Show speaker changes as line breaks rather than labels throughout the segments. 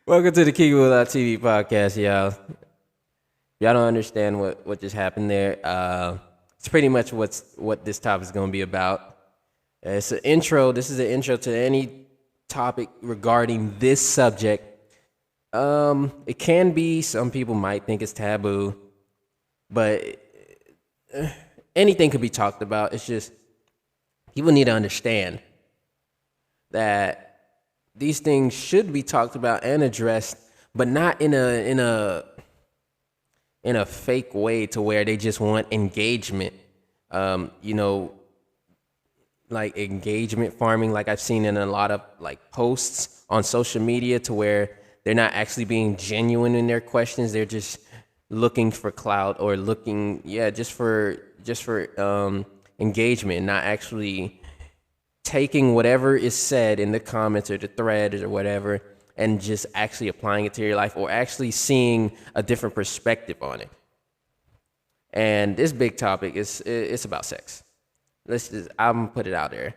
Welcome to the Kick It Without TV podcast, y'all. Y'all don't understand what just happened there. It's pretty much what this topic is going to be about. It's an intro. This is an intro to any topic regarding this subject. It can be, some people might think it's taboo, but anything could be talked about. It's just people need to understand that these things should be talked about and addressed, but not in a fake way to where they just want engagement. Like engagement farming, like I've seen in a lot of like posts on social media, to where they're not actually being genuine in their questions. They're just looking for clout or looking, just for engagement, not actually taking whatever is said in the comments or the thread or whatever and just actually applying it to your life or actually seeing a different perspective on it. And this big topic it's about sex. I'm gonna put it out there.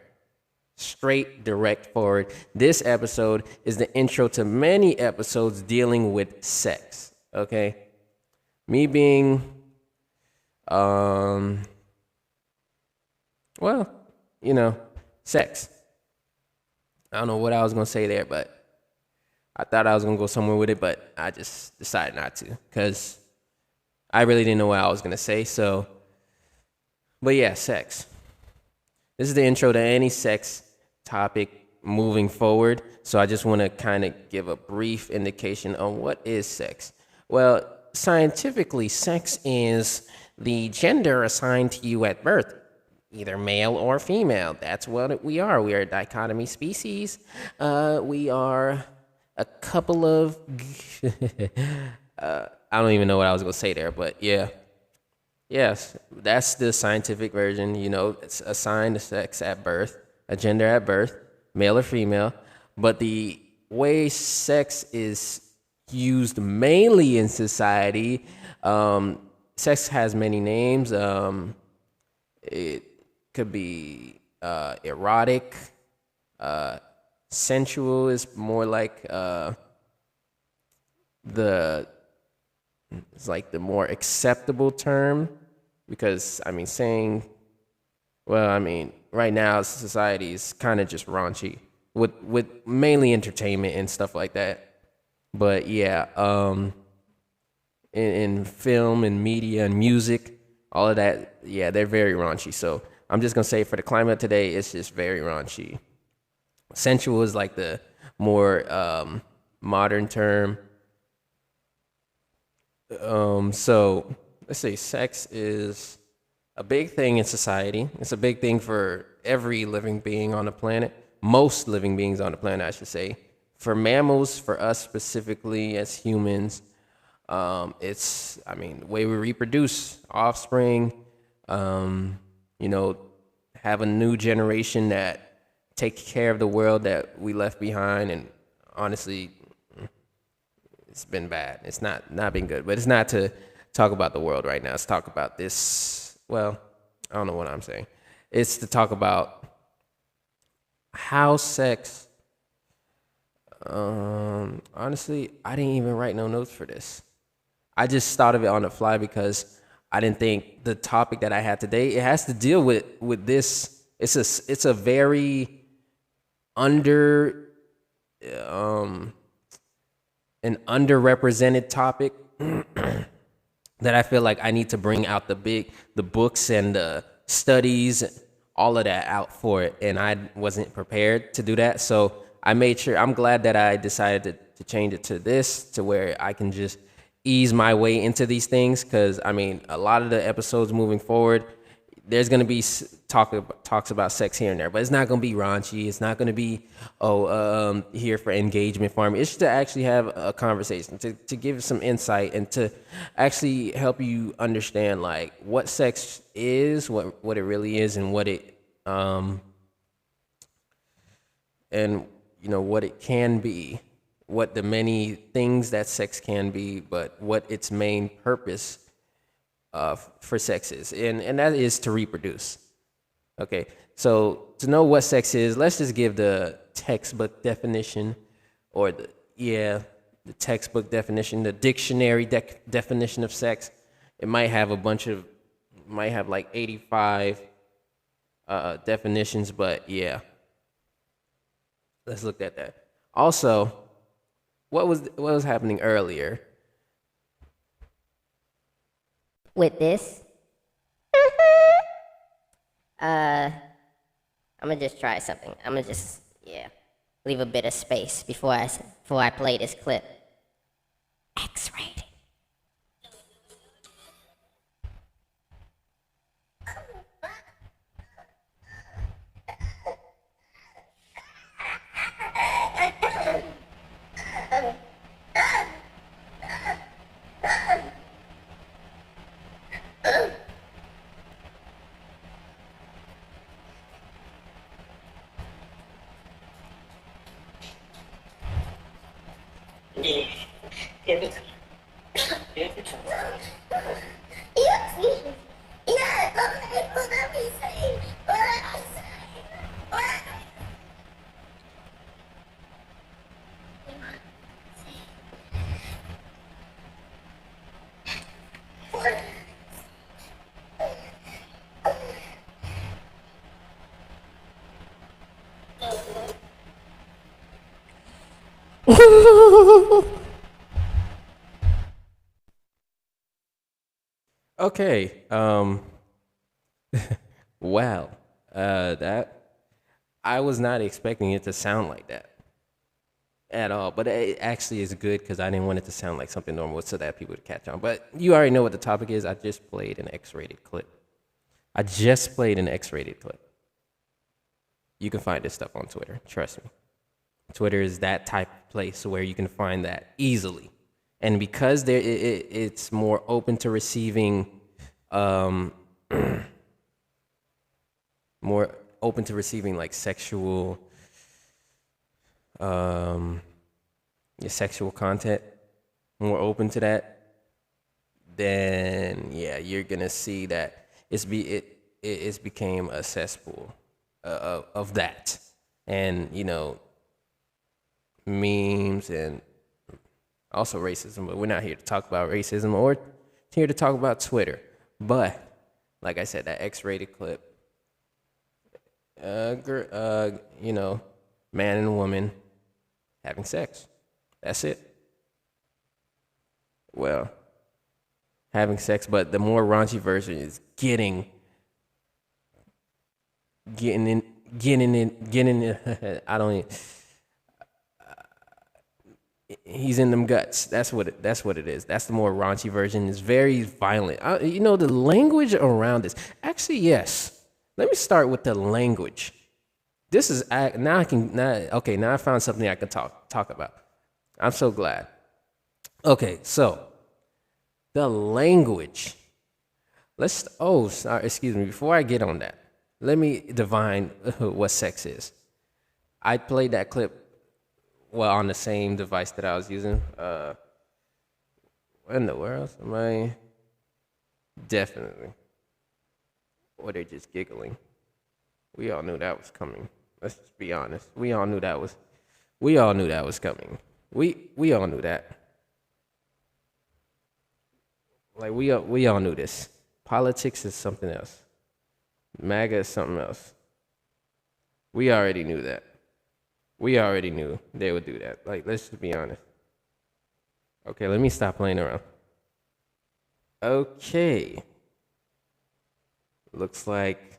Straight, direct, forward. This episode is the intro to many episodes dealing with sex. Okay? Me being sex. I don't know what I was going to say there, but I thought I was going to go somewhere with it, but I just decided not to because I really didn't know what I was going to say. But yeah, sex. This is the intro to any sex topic moving forward. So I just want to kind of give a brief indication on what is sex. Well, scientifically, sex is the gender assigned to you at birth. Either male or female. That's what we are. We are a dichotomy species. We are a couple of... I don't even know what I was going to say there, but yeah. Yes, that's the scientific version. It's assigned to sex at birth, a gender at birth, male or female. But the way sex is used mainly in society, sex has many names. It could be erotic, sensual is more like the more acceptable term, because right now society is kind of just raunchy with mainly entertainment and stuff like that. But yeah, in film and media and music, all of that, yeah, they're very raunchy. So I'm just going to say for the climate today, it's just very raunchy. Sensual is like the more modern term. So let's say sex is a big thing in society. It's a big thing for every living being on the planet. Most living beings on the planet, I should say. For mammals, for us specifically as humans, it's, the way we reproduce, offspring, have a new generation that takes care of the world that we left behind. And honestly, it's been bad. It's not been good, but it's not to talk about the world right now. It's talk about this. Well, I don't know what I'm saying. It's to talk about how sex, honestly, I didn't even write no notes for this. I just thought of it on the fly because I didn't think the topic that I had today, it has to deal with this. It's a very an underrepresented topic that I feel like I need to bring out the books and the studies, all of that out for it. And I wasn't prepared to do that. So I made sure, I'm glad that I decided to change it to this, to where I can just ease my way into these things, because a lot of the episodes moving forward, there's going to be talks about sex here and there, but it's not going to be raunchy. It's not going to be here for engagement farming. It's to actually have a conversation, to give some insight, and to actually help you understand like what sex is, what it really is, and what it what it can be, what the many things that sex can be, but what its main purpose for sex is, and that is to reproduce. Okay, so to know what sex is, let's just give the textbook definition, or the textbook definition, the dictionary definition of sex. It might have might have like 85 definitions, but yeah, let's look at that. Also, what was happening earlier?
With this, I'm gonna just try something. I'm gonna just, yeah, leave a bit of space before I play this clip. X-rated.
Okay. Wow. That I was not expecting it to sound like that at all. But it actually is good because I didn't want it to sound like something normal so that people would catch on. But you already know what the topic is. I just played an X-rated clip. You can find this stuff on Twitter. Trust me. Twitter is that type of place where you can find that easily. And because it's more open to receiving, more open to receiving like sexual content, more open to that, then yeah, you're gonna see that it's became a cesspool of that, and memes and also racism. But we're not here to talk about racism or here to talk about Twitter. But like I said, that X-rated clip, man and woman having sex. That's it. Well, having sex, but the more raunchy version is getting in. I don't. He's in them guts. That's what it is. That's the more raunchy version. It's very violent. The language around this. Actually, yes. Let me start with the language. This is now I found something I can talk about. I'm so glad. Okay, so the language. Excuse me. Before I get on that, let me define what sex is. I played that clip on the same device that I was using. What in the world am I? Definitely. Or they're just giggling. We all knew that was coming. Let's just be honest. We all knew that was coming. We all knew that. Like we all knew this. Politics is something else. MAGA is something else. We already knew that. We already knew they would do that. Like, let's just be honest. Okay, let me stop playing around. Okay. Looks like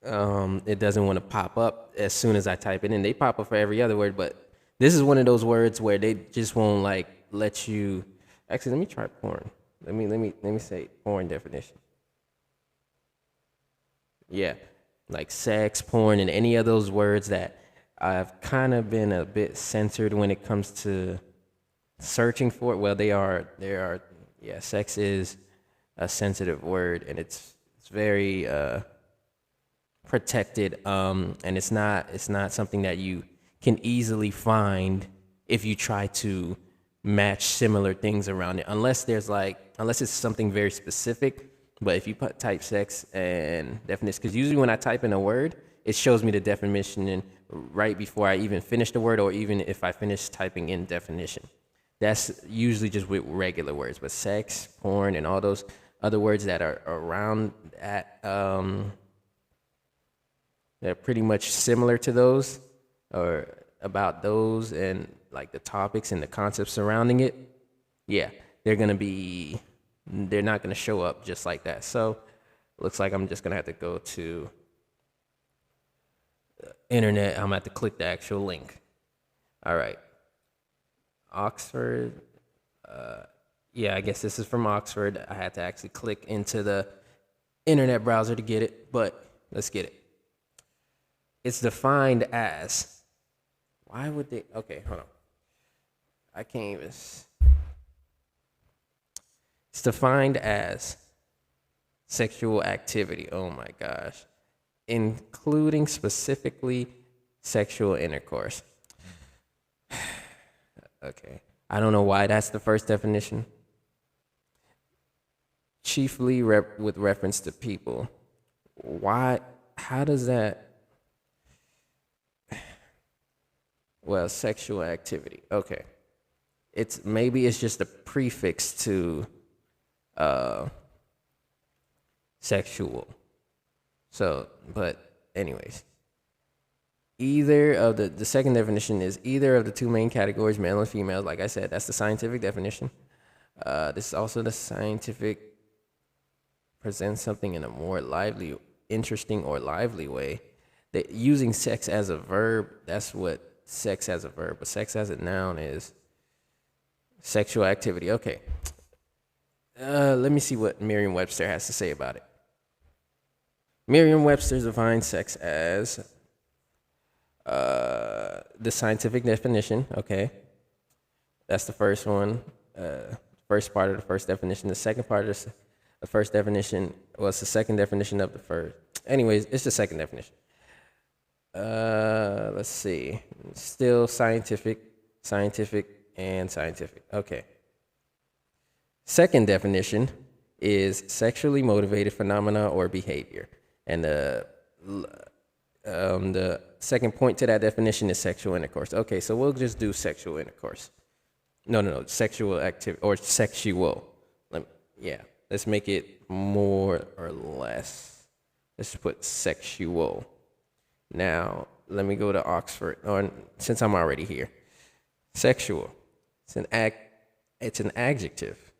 it doesn't want to pop up as soon as I type it in. They pop up for every other word, but this is one of those words where they just won't like let you. Actually, let me try porn. Let me say porn definition. Yeah, like sex, porn, and any of those words that I've kind of been a bit censored when it comes to searching for it. Well, they are. Yeah, sex is a sensitive word, and it's very protected. And it's not something that you can easily find if you try to match similar things around it, unless it's something very specific. But if you type sex and definition, because usually when I type in a word, it shows me the definition right before I even finish the word, or even if I finish typing in definition. That's usually just with regular words, but sex, porn, and all those other words that are around that, they're pretty much similar to those, or about those, and like the topics and the concepts surrounding it. Yeah, they're not gonna show up just like that. So looks like I'm just gonna have to go to the internet. I'm gonna have to click the actual link. All right, Oxford. Yeah, I guess this is from Oxford. I had to actually click into the internet browser to get it, but let's get it. It's defined as, why would they, okay, hold on. I can't even, it's defined as sexual activity, oh my gosh, including specifically sexual intercourse. Okay, I don't know why that's the first definition. Chiefly with reference to people. Why, how does that, well, sexual activity, okay. Maybe it's just a prefix to sexual. So, but anyways, either of the second definition is either of the two main categories, male and female. Like I said, that's the scientific definition. This is also the scientific, presents something in a more lively, interesting, or lively way. That using sex as a verb, that's what sex as a verb, but sex as a noun is sexual activity. Okay. Let me see what Merriam-Webster has to say about it. Merriam-Webster defines sex as the scientific definition. Okay, that's the first one. First part of the first definition. The second part of the first definition was the second definition of the first. Anyways, it's the second definition. Let's see. Still scientific, and scientific. Okay. Second definition is sexually motivated phenomena or behavior. And the second point to that definition is sexual intercourse. Okay, so we'll just do sexual intercourse. No, sexual activity, or sexual. Let's make it more or less. Let's put sexual. Now, let me go to Oxford, or since I'm already here. Sexual. It's an adjective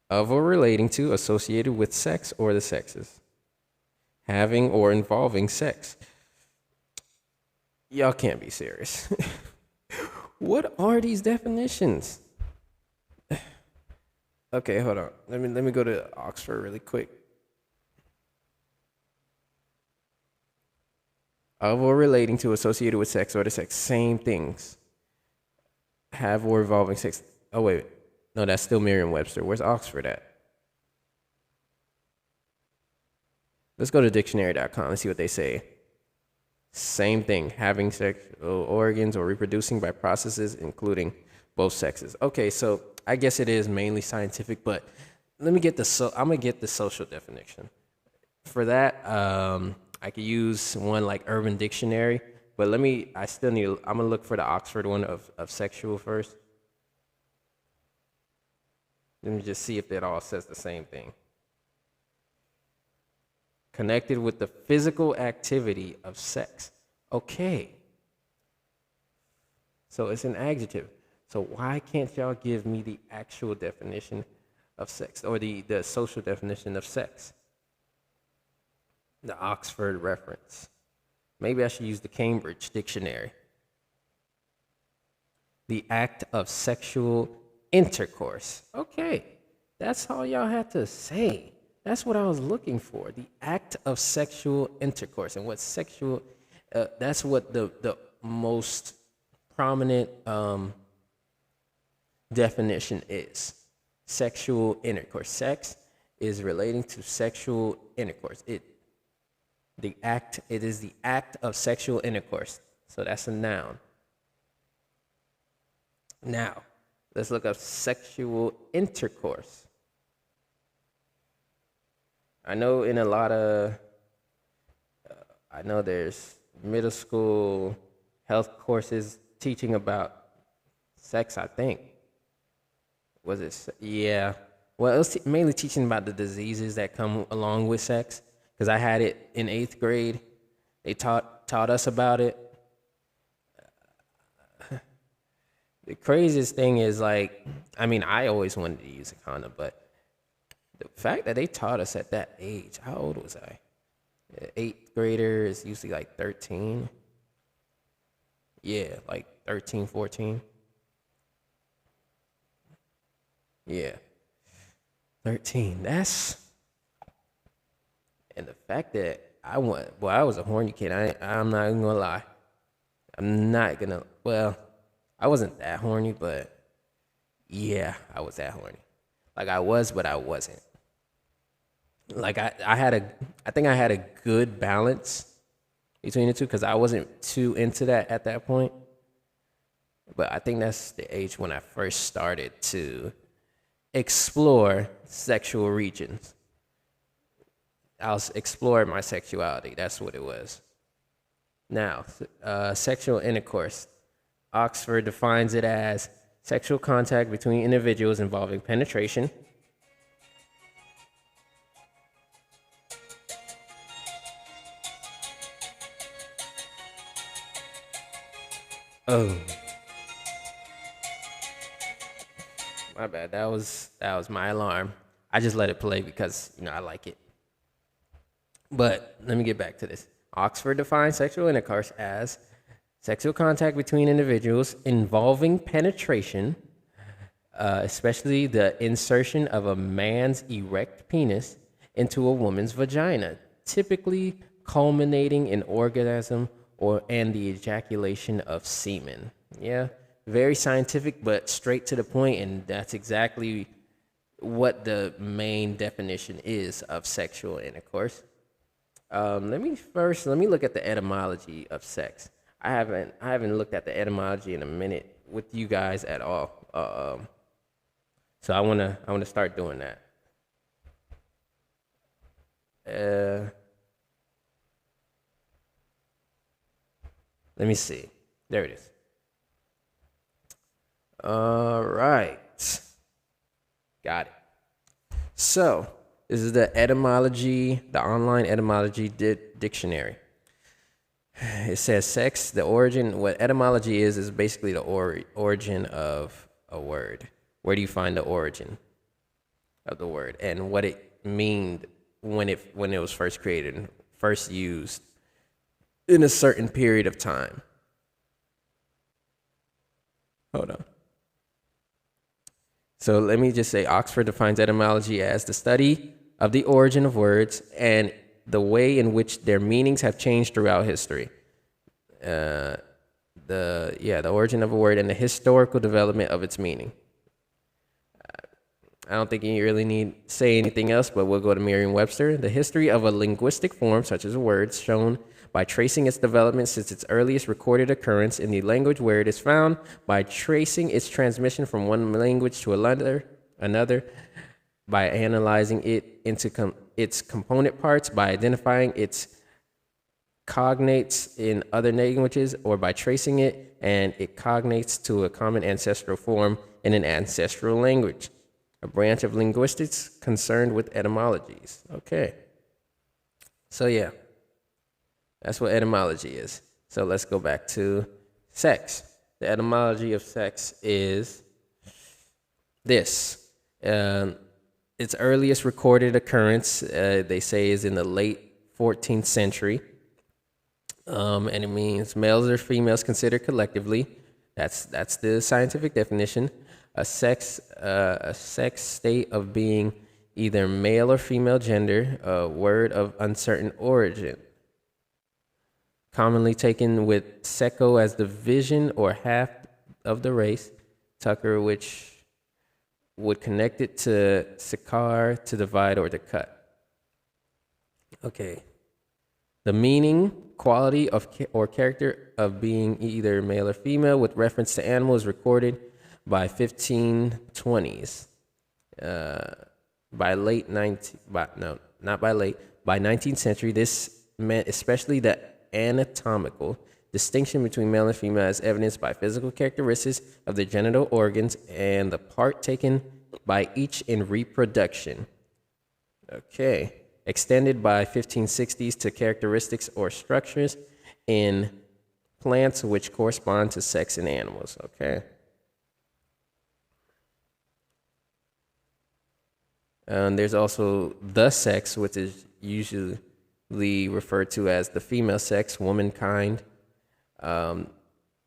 of or relating to, associated with sex or the sexes, having or involving sex. Y'all can't be serious. What are these definitions? Okay, hold on. Let me go to Oxford really quick. Of or relating to, associated with sex or the sex, same things. Have or involving sex. Oh wait, no, that's still Merriam-Webster. Where's Oxford at? Let's go to dictionary.com and see what they say. Same thing, having sexual organs or reproducing by processes including both sexes. Okay, so I guess it is mainly scientific, but let me get I'm gonna get the social definition. For that, I could use one like Urban Dictionary, but I'm gonna look for the Oxford one of sexual first. Let me just see if it all says the same thing. Connected with the physical activity of sex. Okay. So it's an adjective. So why can't y'all give me the actual definition of sex, or the social definition of sex? The Oxford reference. Maybe I should use the Cambridge Dictionary. The act of sexual intercourse. Okay, that's all y'all had to say. That's what I was looking for. The act of sexual intercourse. And what sexual, that's what the most prominent definition is. Sexual intercourse. Sex is relating to sexual intercourse. It is the act of sexual intercourse. So that's a noun. Now, let's look up sexual intercourse. I know in a lot of, I know there's middle school health courses teaching about sex, I think. Was it? Yeah. Well, it was mainly teaching about the diseases that come along with sex. Because I had it in 8th grade. They taught us about it. The craziest thing is like, I mean, I always wanted to use a condom, but the fact that they taught us at that age, how old was I? 8th grader is usually like 13. Yeah, like 13, 14. Yeah, 13. And the fact that I was a horny kid. I'm not even gonna lie. Well, I wasn't that horny, but yeah, I was that horny. Like I was, but I wasn't. Like I think I had a good balance between the two because I wasn't too into that at that point. But I think that's the age when I first started to explore sexual regions. I was exploring my sexuality. That's what it was. Now, sexual intercourse. Oxford defines it as sexual contact between individuals involving penetration. Oh, my bad. That was my alarm. I just let it play because I like it. But let me get back to this. Oxford defines sexual intercourse as sexual contact between individuals involving penetration, especially the insertion of a man's erect penis into a woman's vagina, typically culminating in orgasm and the ejaculation of semen. Yeah, very scientific, but straight to the point, and that's exactly what the main definition is of sexual intercourse. Let me look at the etymology of sex. I haven't looked at the etymology in a minute with you guys at all. So I wanna start doing that. Let me see. There it is. All right, got it. So this is the online etymology dictionary. It says sex, the origin. What etymology is basically the origin of a word. Where do you find the origin of the word and what it means when it was first created and first used in a certain period of time? Hold on. So let me just say Oxford defines etymology as the study of the origin of words and the way in which their meanings have changed throughout history. The origin of a word and the historical development of its meaning. I don't think you really need to say anything else, but we'll go to Merriam-Webster. The history of a linguistic form, such as a word, shown by tracing its development since its earliest recorded occurrence in the language where it is found, by tracing its transmission from one language to another, by analyzing it into its component parts, by identifying its cognates in other languages, or by tracing it and it cognates to a common ancestral form in an ancestral language. A branch of linguistics concerned with etymologies. Okay. So yeah, that's what etymology is. So let's go back to sex. The etymology of sex is this. Its earliest recorded occurrence, they say, is in the late 14th century. And it means males or females considered collectively. That's the scientific definition. A sex state of being either male or female gender, a word of uncertain origin. Commonly taken with seko as the vision or half of the race, tucker, which would connect it to sekar, to divide or to cut. Okay. The meaning, quality of or character of being either male or female with reference to animal is recorded by 1520s. By 19th century, this meant especially the anatomical distinction between male and female as evidenced by physical characteristics of the genital organs and the part taken by each in reproduction. Okay. Extended by 1560s to characteristics or structures in plants which correspond to sex in animals. Okay. There's also the sex, which is usually referred to as the female sex, womankind. The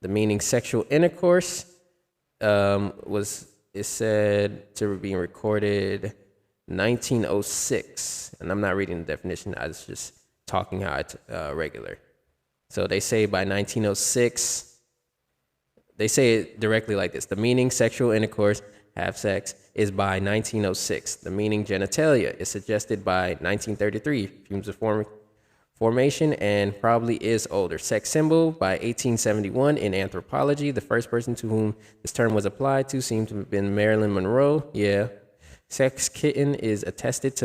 meaning sexual intercourse is said to be recorded 1906, and I'm not reading the definition. I was just talking how it's regular. So they say by 1906, they say it directly like this: the meaning sexual intercourse, have sex, is by 1906. The meaning genitalia is suggested by 1933. Fumes of formation and probably is older. Sex symbol by 1871 in anthropology. The first person to whom this term was applied to seemed to have been Marilyn Monroe. Yeah. Sex kitten is attested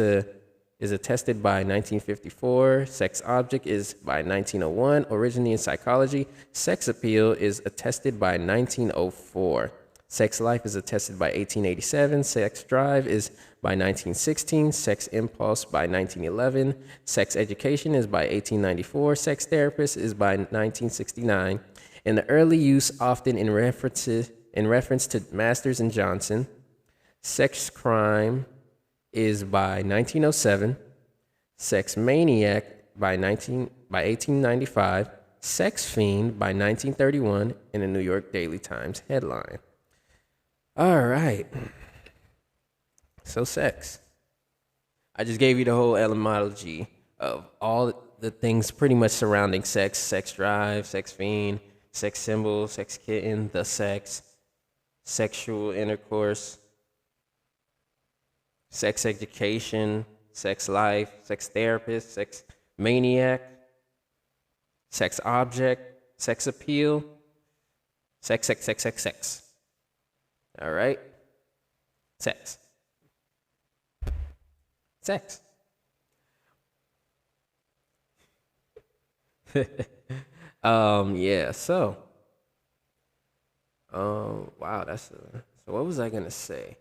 by 1954. Sex object is by 1901. Originally in psychology. Sex appeal is attested by 1904. Sex life is attested by 1887. Sex drive is by 1916. Sex impulse by 1911. Sex education is by 1894. Sex therapist is by 1969. In the early use, often in reference to Masters and Johnson. Sex crime is by 1907. Sex maniac by 1895. Sex fiend by 1931 in the New York Daily Times headline. All right. So sex. I just gave you the whole etymology of all the things pretty much surrounding sex. Sex drive, sex fiend, sex symbol, sex kitten, the sex, sexual intercourse, sex education, sex life, sex therapist, sex maniac, sex object, sex appeal, sex. All right? Sex. Yeah, so. Wow, so what was I gonna say?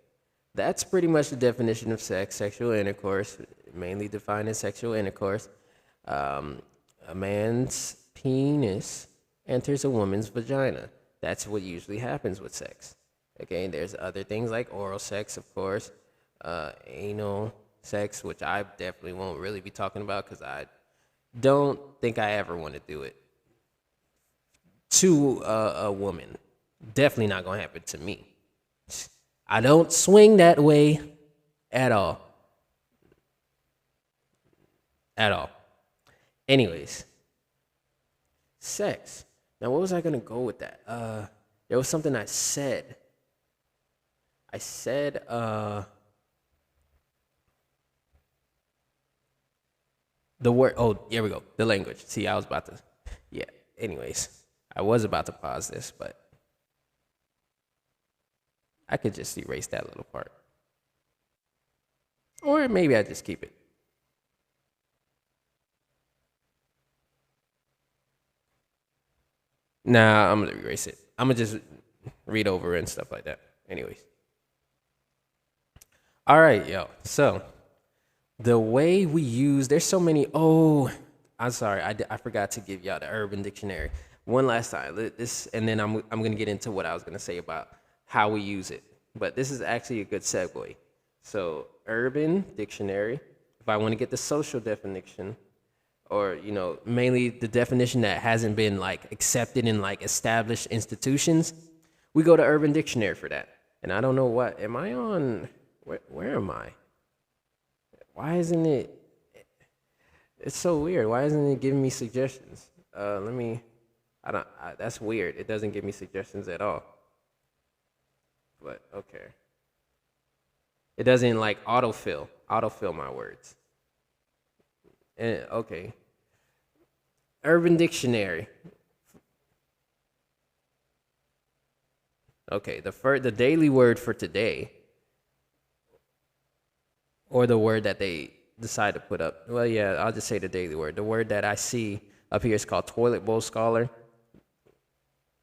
That's pretty much the definition of sex, sexual intercourse, mainly defined as sexual intercourse. A man's penis enters a woman's vagina. That's what usually happens with sex. Okay, there's other things like oral sex, of course, anal sex, which I definitely won't really be talking about because I don't think I ever want to do it to a woman. Definitely not going to happen to me. I don't swing that way at all. At all. Anyways, sex. Now, what was I going to go with that? There was something I said. The word, oh, here we go. The language. See, I was about to, yeah. Anyways, I was about to pause this, but I could just erase that little part. Or maybe I just keep it. Nah, I'm going to erase it. I'm going to just read over and stuff like that. Anyways. All right, yo. So, the way we use, there's so many. Oh, I'm sorry. I forgot to give y'all the Urban Dictionary one last time. This, and then I'm going to get into what I was going to say about how we use it. But this is actually a good segue. So, Urban Dictionary, if I want to get the social definition, or, mainly the definition that hasn't been, accepted in, established institutions, we go to Urban Dictionary for that. And I don't know what, am I on, where am I? Why isn't it, it's so weird. Why isn't it giving me suggestions? That's weird. It doesn't give me suggestions at all. But, okay. It doesn't, autofill my words. Okay. Urban Dictionary. Okay, the daily word for today, or the word that they decide to put up. Well, yeah, I'll just say the daily word. The word that I see Up here it's called Toilet Bowl Scholar.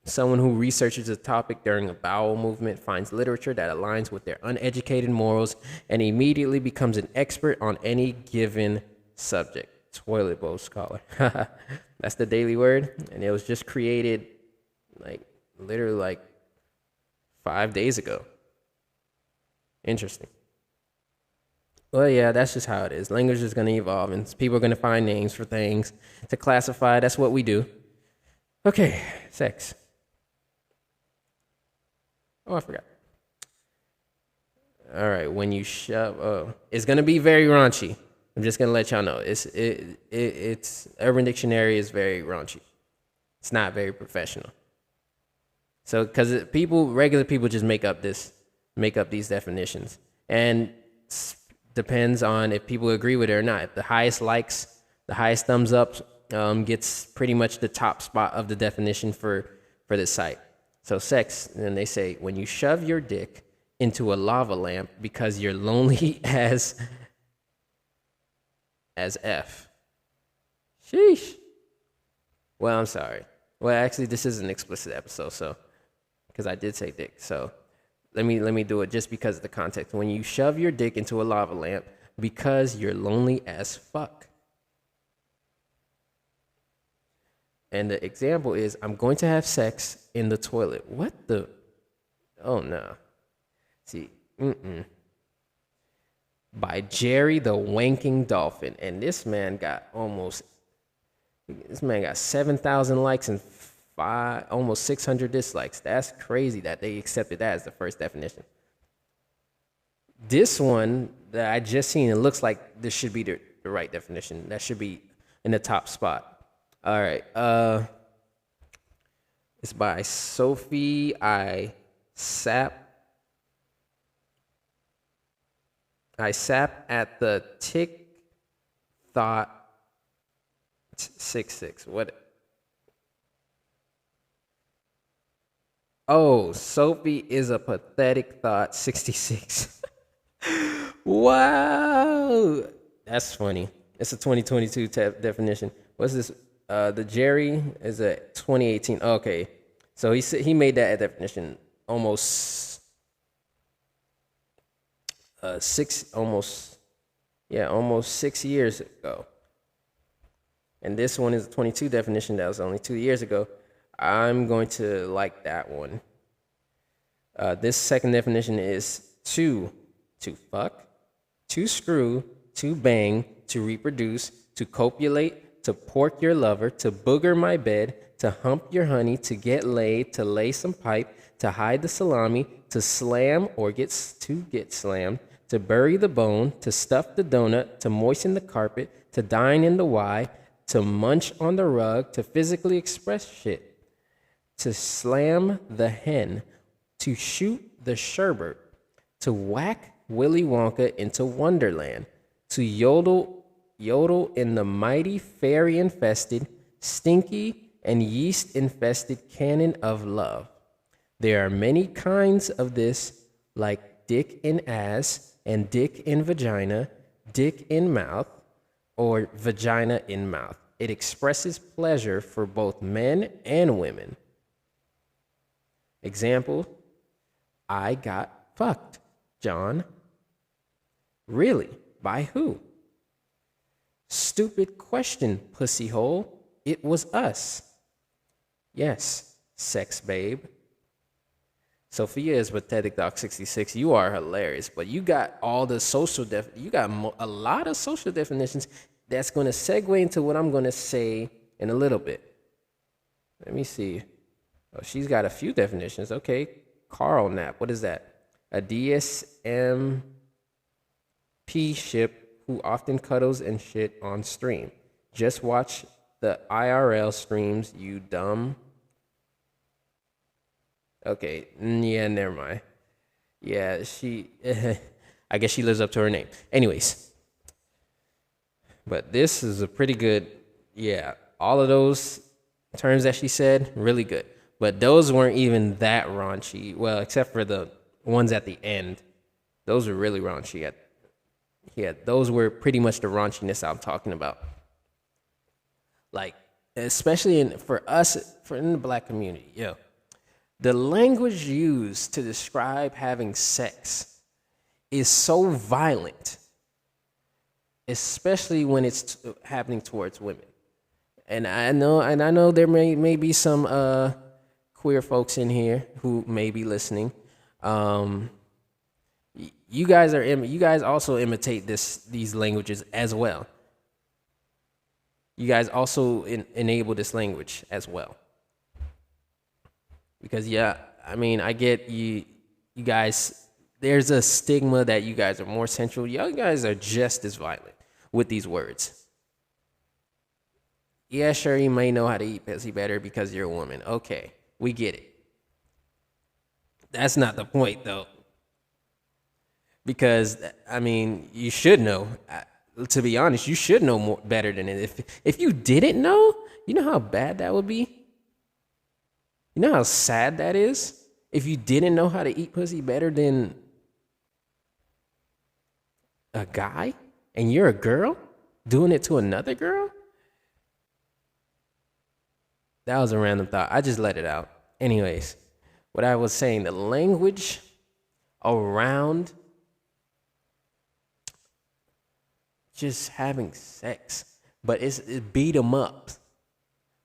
Someone who researches a topic during a bowel movement, finds literature that aligns with their uneducated morals, and immediately becomes an expert on any given subject. Toilet Bowl Scholar. That's the daily word, and it was just created literally 5 days ago. Interesting. Well, yeah, that's just how it is. Language is going to evolve, and people are going to find names for things to classify. That's what we do. Okay, sex. Oh, I forgot. All right, when you shove, it's gonna be very raunchy. I'm just gonna let y'all know. It's Urban Dictionary is very raunchy. It's not very professional. So, because regular people just make up these definitions, and depends on if people agree with it or not. If the highest likes, the highest thumbs up, gets pretty much the top spot of the definition for this site. So sex, and they say, when you shove your dick into a lava lamp because you're lonely as F. Sheesh. Well, I'm sorry. Well, actually, this is an explicit episode, so, because I did say dick. So let me do it just because of the context. When you shove your dick into a lava lamp because you're lonely as fuck. And the example is, I'm going to have sex in the toilet. What the? Oh, no. See, by Jerry the Wanking Dolphin. And this man got 7,000 likes and almost 600 dislikes. That's crazy that they accepted that as the first definition. This one that I just seen, it looks like this should be the right definition. That should be in the top spot. All right. It's by Sophie I sap at the tick thought 66. What? Oh, Sophie is a pathetic thought 66. Wow. That's funny. It's a 2022 definition. What's this? The Jerry is a 2018. Okay, so he made that definition almost 6 years ago, and this one is a 22 definition that was only 2 years ago. I'm going to like that one. This second definition is to fuck, to screw, to bang, to reproduce, to copulate, to pork your lover, to booger my bed, to hump your honey, to get laid, to lay some pipe, to hide the salami, to slam or get slammed, to bury the bone, to stuff the donut, to moisten the carpet, to dine in the Y, to munch on the rug, to physically express shit, to slam the hen, to shoot the sherbet, to whack Willy Wonka into Wonderland, to yodel in the mighty fairy-infested, stinky, and yeast-infested canon of love. There are many kinds of this, like dick in ass and dick in vagina, dick in mouth, or vagina in mouth. It expresses pleasure for both men and women. Example, I got fucked, John. Really? By who? Stupid question, pussy hole. It was us. Yes, sex babe. Sophia is pathetic doc 66. You are hilarious, but you got all the a lot of social definitions that's going to segue into what I'm going to say in a little bit. Let me see. Oh, she's got a few definitions. Okay, Carl nap. What is that? A DSM ship who often cuddles and shit on stream. Just watch the IRL streams, you dumb. Okay, yeah, never mind. Yeah, I guess she lives up to her name. Anyways, but this is a pretty good, yeah, all of those terms that she said, really good. But those weren't even that raunchy. Well, except for the ones at the end. Those were really raunchy. Yeah, those were pretty much the raunchiness I'm talking about. Like, especially for us, for in the black community, yo, the language used to describe having sex is so violent, especially when it's happening towards women. And I know there may be some queer folks in here who may be listening. Um, you guys also imitate these languages as well. You guys also enable this language as well. Because yeah, I mean, I get you guys, there's a stigma that you guys are more sensual. You guys are just as violent with these words. Yeah, sure, you may know how to eat pussy better because you're a woman. Okay, we get it. That's not the point, though. Because I mean, you should know. To be honest, you should know more better than it. If you didn't know, you know how bad that would be. You know how sad that is. If you didn't know how to eat pussy better than a guy, and you're a girl doing it to another girl. That was a random thought. I just let it out. Anyways, what I was saying, the language around just having sex, but it's beat 'em up.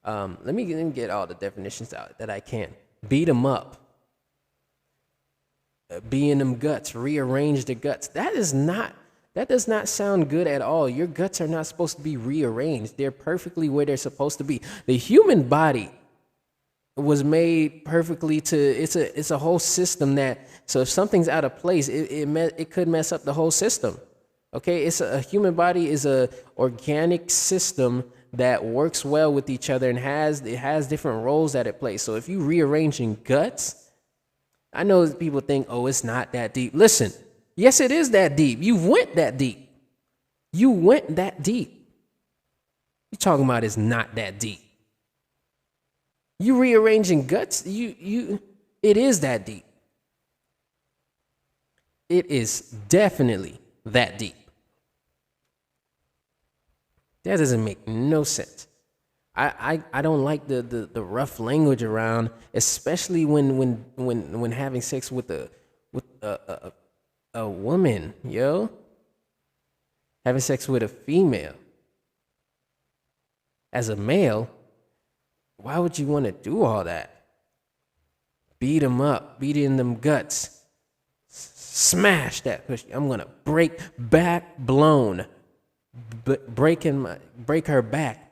Let me get all the definitions out that I can. Beat 'em up. Be in them guts. Rearrange the guts. That does not sound good at all. Your guts are not supposed to be rearranged. They're perfectly where they're supposed to be. The human body was made perfectly to. It's a whole system that. So if something's out of place, it could mess up the whole system. Okay, a human body is a organic system that works well with each other and has different roles that it plays. So if you rearranging guts, I know people think, oh, it's not that deep. Listen, yes, it is that deep. You went that deep. You went that deep. You talking about it's not that deep. You rearranging guts, it is that deep. It is definitely that deep. That doesn't make no sense. I don't like the rough language around, especially when having sex with a woman, yo. Having sex with a female. As a male, why would you want to do all that? Beat them up, beat in them guts. Smash that pussy. I'm gonna break back blown. Break her back,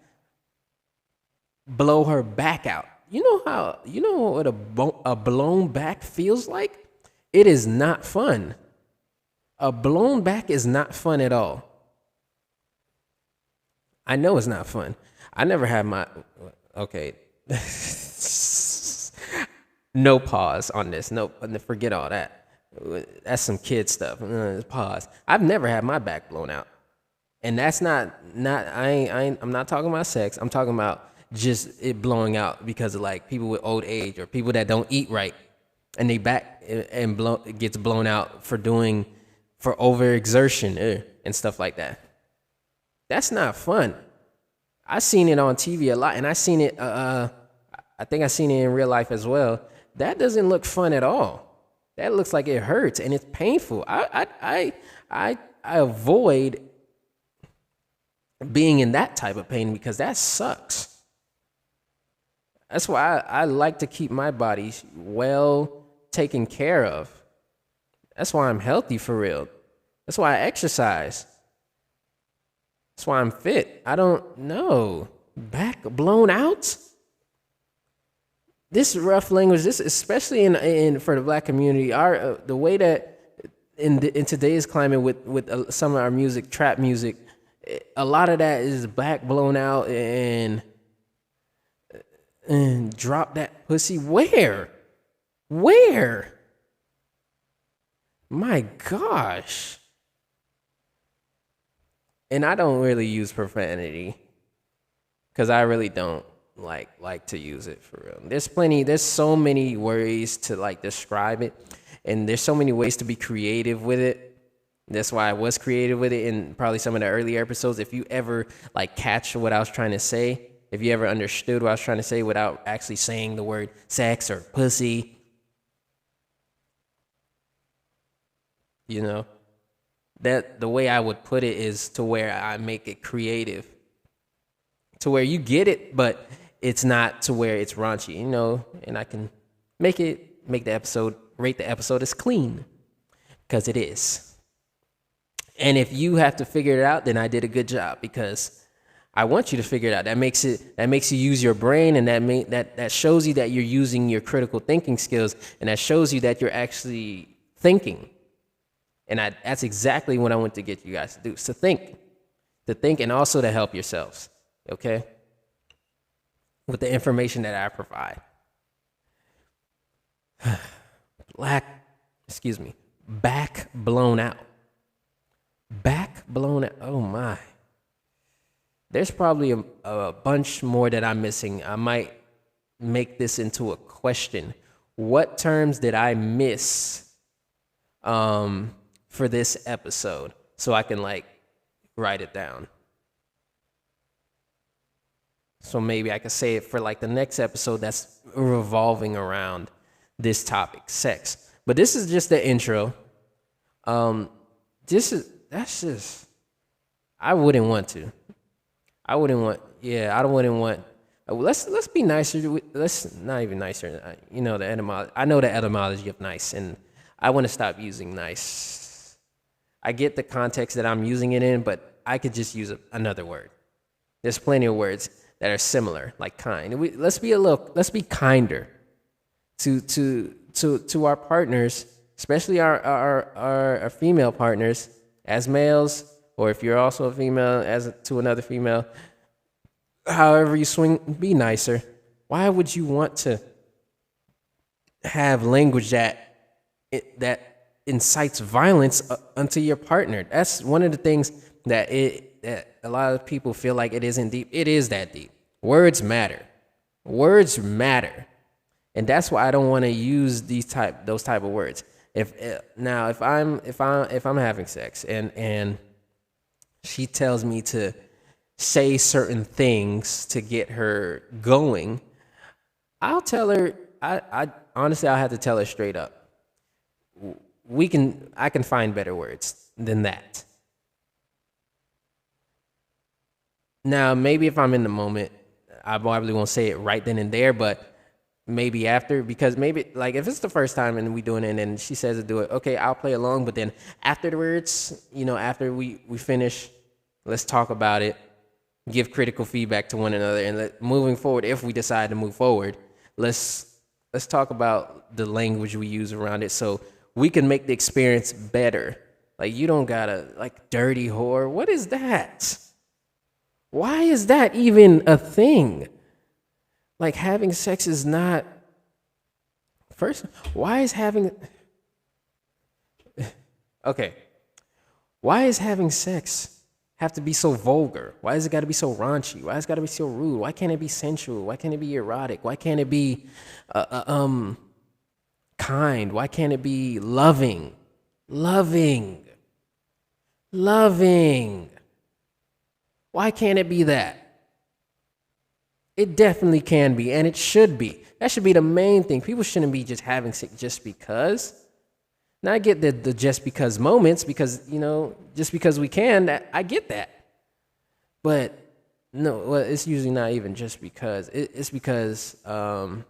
blow her back out. You know what a blown back feels like? It is not fun. A blown back is not fun at all. I know it's not fun. I never had okay. No pause on this. No, forget all that. That's some kid stuff. Pause. I've never had my back blown out. And that's not I'm not talking about sex. I'm talking about just it blowing out because of like people with old age or people that don't eat right, and they back gets blown out for overexertion and stuff like that. That's not fun. I seen it on TV a lot, and I seen it. I think I seen it in real life as well. That doesn't look fun at all. That looks like it hurts and it's painful. I avoid being in that type of pain because that sucks. That's why I like to keep my body well taken care of. That's why I'm healthy for real. That's why I exercise. That's why I'm fit. I don't know. Back blown out? This rough language, this especially in for the black community, the way that in today's climate with some of our music, trap music, a lot of that is back blown out and drop that pussy. Where? My gosh. And I don't really use profanity because I really don't like to use it for real. There's so many ways to like describe it, and there's so many ways to be creative with it. That's why I was creative with it in probably some of the earlier episodes. If you ever like catch what I was trying to say, if you ever understood what I was trying to say without actually saying the word sex or pussy, you know, that the way I would put it is to where I make it creative, to where you get it, but it's not to where it's raunchy, you know, and I can make the episode, rate the episode as clean, because it is. And if you have to figure it out, then I did a good job, because I want you to figure it out. That makes you use your brain, and that shows you that you're using your critical thinking skills, and that shows you that you're actually thinking. And that's exactly what I want to get you guys to do. So think, and also to help yourselves, okay? With the information that I provide. Back blown out. Back blown out. Oh my. There's probably a bunch more that I'm missing. I might make this into a question. What terms did I miss for this episode? So I can like write it down. So maybe I could say it for like the next episode that's revolving around this topic, sex. But this is just the intro. I wouldn't want to. Let's be nicer. Let's not even nicer. You know the etymology. I know the etymology of nice, and I want to stop using nice. I get the context that I'm using it in, but I could just use another word. There's plenty of words that are similar, like kind. Let's be kinder to our partners, especially our female partners, as males, or if you're also a female to another female. However you swing, be nicer. Why would you want to have language that incites violence unto your partner? That's one of the things that a lot of people feel like it isn't deep. It is that deep. Words matter. Words matter, and that's why I don't want to use those type of words. If I'm having sex and she tells me to say certain things to get her going, I'll tell her. I honestly, I'll have to tell her straight up. I can find better words than that. Now, maybe if I'm in the moment, I probably won't say it right then and there, but maybe after, because maybe like if it's the first time and we doing it and then she says to do it, okay, I'll play along, but then afterwards, after we finish, let's talk about it, give critical feedback to one another, and moving forward, if we decide to move forward, let's talk about the language we use around it so we can make the experience better. Like, you don't gotta, like, dirty whore. What is that? Why is that even a thing? Like, having sex is not. First, why is having. Okay. Why is having sex have to be so vulgar? Why has it got to be so raunchy? Why has it got to be so rude? Why can't it be sensual? Why can't it be erotic? Why can't it be kind? Why can't it be loving? Loving. Why can't it be that? It definitely can be, and it should be. That should be the main thing. People shouldn't be just having sex just because. Now, I get the just because moments, because, just because we can, I get that. But, no, well, it's usually not even just because. It's because, that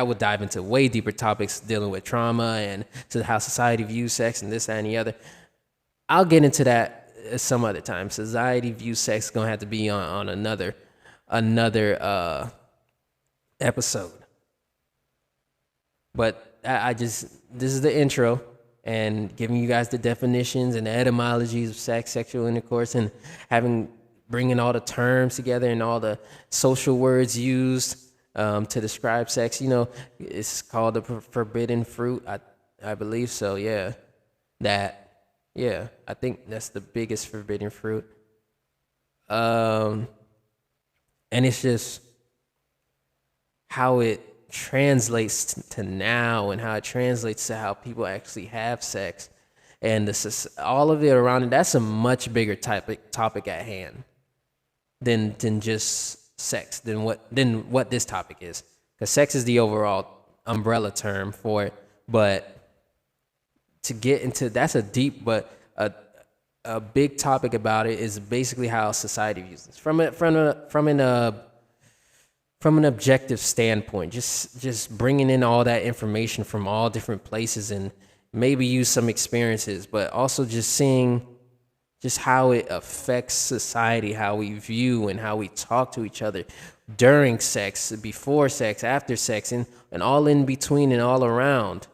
would dive into way deeper topics dealing with trauma and to how society views sex and this, that, and the other. I'll get into that some other time. Society views sex gonna have to be on another episode. But this is the intro, and giving you guys the definitions and the etymologies of sex, sexual intercourse, and bringing all the terms together and all the social words used to describe sex. It's called the forbidden fruit. I believe so. Yeah, I think that's the biggest forbidden fruit. And it's just how it translates to now, and how it translates to how people actually have sex, and all of it around it. That's a much bigger topic at hand than just sex, than what this topic is. Because sex is the overall umbrella term for it, but to get into that's a deep but a big topic about it is basically how society views this from an objective standpoint. Just bringing in all that information from all different places and maybe use some experiences, but also just seeing just how it affects society, how we view and how we talk to each other during sex, before sex, after sex, and all in between and all around.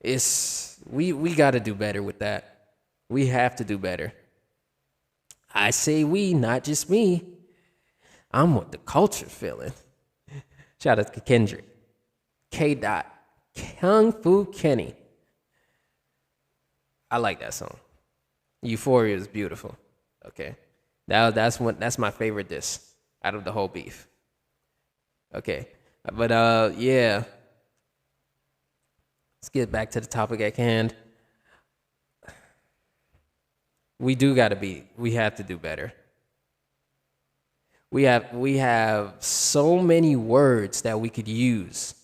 We got to do better with that. We have to do better. I say we, not just me. I'm with the culture feeling. Shout out to Kendrick. K. Dot. Kung Fu Kenny. I like that song. Euphoria is beautiful. Okay. That's my favorite diss out of the whole beef. Okay. But yeah. Let's get back to the topic at hand. We have to do better. We have so many words that we could use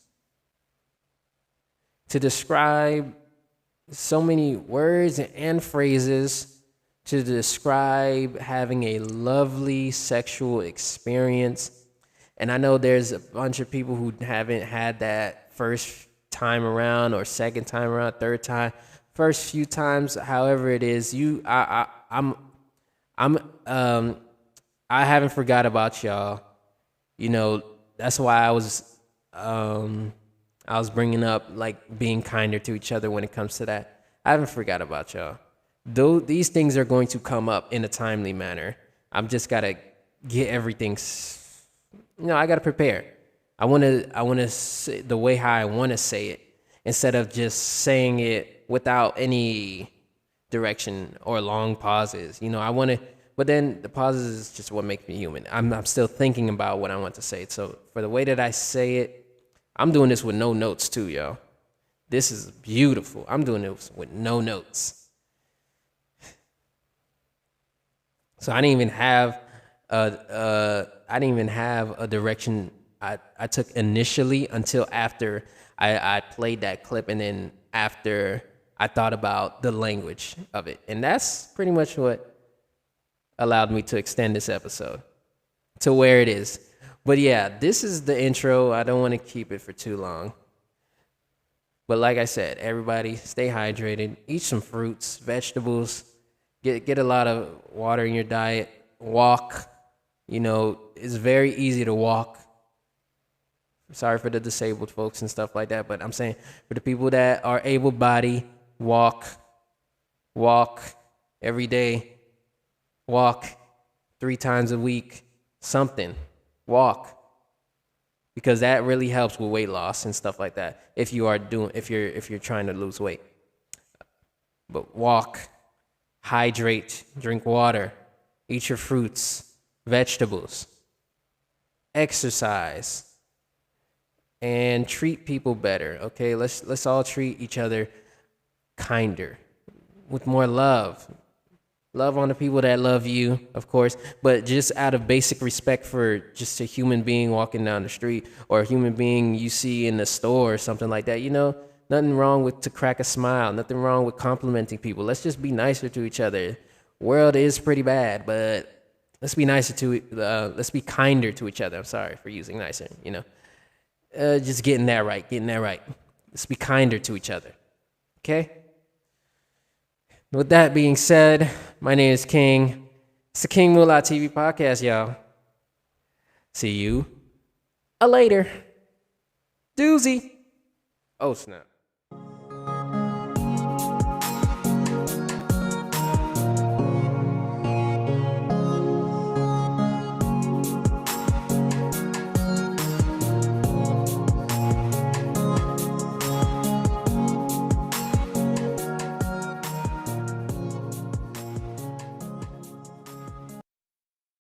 to describe, so many words and phrases to describe having a lovely sexual experience. And I know there's a bunch of people who haven't had that first time around or second time around, third time, first few times, however it is. I haven't forgot about y'all. You know, that's why I was bringing up like being kinder to each other when it comes to that. I haven't forgot about y'all. Though these things are going to come up in a timely manner. I'm just gotta get everything. I gotta prepare. I wanna say the way how I wanna say it instead of just saying it without any direction or long pauses. But then the pauses is just what makes me human. I'm still thinking about what I want to say. So for the way that I say it, I'm doing this with no notes too, yo. This is beautiful. I'm doing this with no notes. So I didn't even have a direction I took initially until after I played that clip, and then after I thought about the language of it. And that's pretty much what allowed me to extend this episode to where it is. But yeah, this is the intro. I don't want to keep it for too long. But like I said, everybody stay hydrated, eat some fruits, vegetables, get a lot of water in your diet, walk. It's very easy to walk. Sorry for the disabled folks and stuff like that, but I'm saying for the people that are able-bodied, walk every day. Walk 3 times a week, something. Walk. Because that really helps with weight loss and stuff like that. If you're trying to lose weight. But walk, hydrate, drink water, eat your fruits, vegetables, exercise, and treat people better. Okay, let's all treat each other kinder, with more love. Love on the people that love you, of course, but just out of basic respect for just a human being walking down the street or a human being you see in the store or something like that. Nothing wrong with to crack a smile. Nothing wrong with complimenting people. Let's just be nicer to each other. World is pretty bad, but let's be let's be kinder to each other. I'm sorry for using nicer, just getting that right. Let's be kinder to each other. Okay? With that being said, my name is King. It's the King Moolah TV podcast, y'all. See you later. Doozy. Oh, snap.